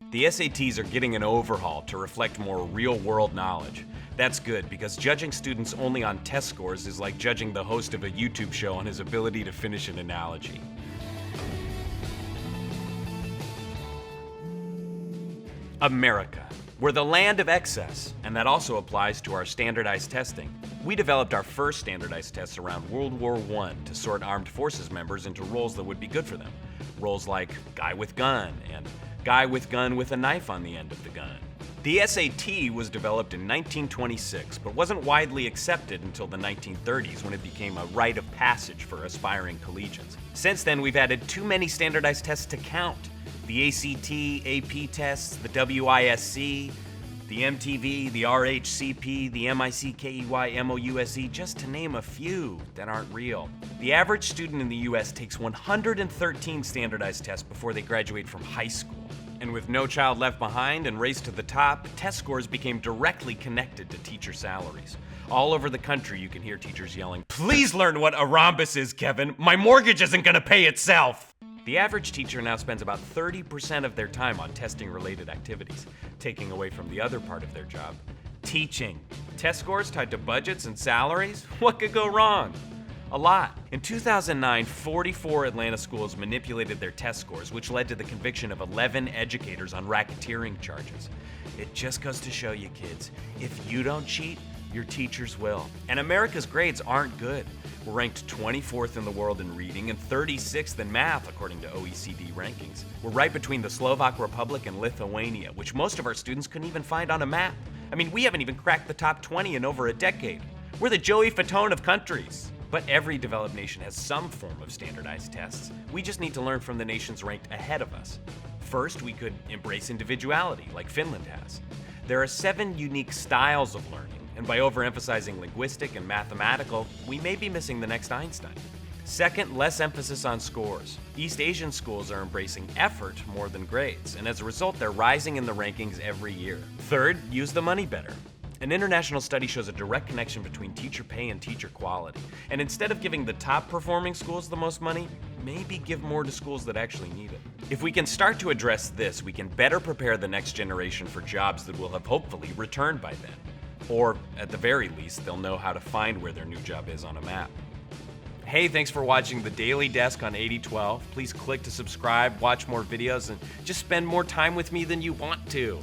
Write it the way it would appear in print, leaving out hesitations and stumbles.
The SATs are getting an overhaul to reflect more real-world knowledge. That's good, because judging students only on test scores is like judging the host of a YouTube show on his ability to finish an analogy. America. We're the land of excess, and that also applies to our standardized testing. We developed our first standardized tests around World War I to sort armed forces members into roles that would be good for them. Roles like guy with gun and guy with gun with a knife on the end of the gun. The SAT was developed in 1926, but wasn't widely accepted until the 1930s when it became a rite of passage for aspiring collegians. Since then, we've added too many standardized tests to count. The ACT, AP tests, the WISC, the MTV, the RHCP, the MICKEY, MOUSE, just to name a few that aren't real. The average student in the US takes 113 standardized tests before they graduate from high school. And with No Child Left Behind and Race to the Top, test scores became directly connected to teacher salaries. All over the country, you can hear teachers yelling, "Please learn what a rhombus is, Kevin. My mortgage isn't gonna pay itself." The average teacher now spends about 30% of their time on testing-related activities, taking away from the other part of their job, teaching. Test scores tied to budgets and salaries? What could go wrong? A lot. In 2009, 44 Atlanta schools manipulated their test scores, which led to the conviction of 11 educators on racketeering charges. It just goes to show you, kids, if you don't cheat, your teachers will. And America's grades aren't good. We're ranked 24th in the world in reading and 36th in math, according to OECD rankings. We're right between the Slovak Republic and Lithuania, which most of our students couldn't even find on a map. I mean, we haven't even cracked the top 20 in over a decade. We're the Joey Fatone of countries. But every developed nation has some form of standardized tests. We just need to learn from the nations ranked ahead of us. First, we could embrace individuality, like Finland has. There are 7 unique styles of learning, and by overemphasizing linguistic and mathematical, we may be missing the next Einstein. Second, less emphasis on scores. East Asian schools are embracing effort more than grades, and as a result, they're rising in the rankings every year. Third, use the money better. An international study shows a direct connection between teacher pay and teacher quality. And instead of giving the top performing schools the most money, maybe give more to schools that actually need it. If we can start to address this, we can better prepare the next generation for jobs that will have hopefully returned by then. Or, at the very least, they'll know how to find where their new job is on a map. Hey, thanks for watching The Daily Desk on 8012. Please click to subscribe, watch more videos, and just spend more time with me than you want to.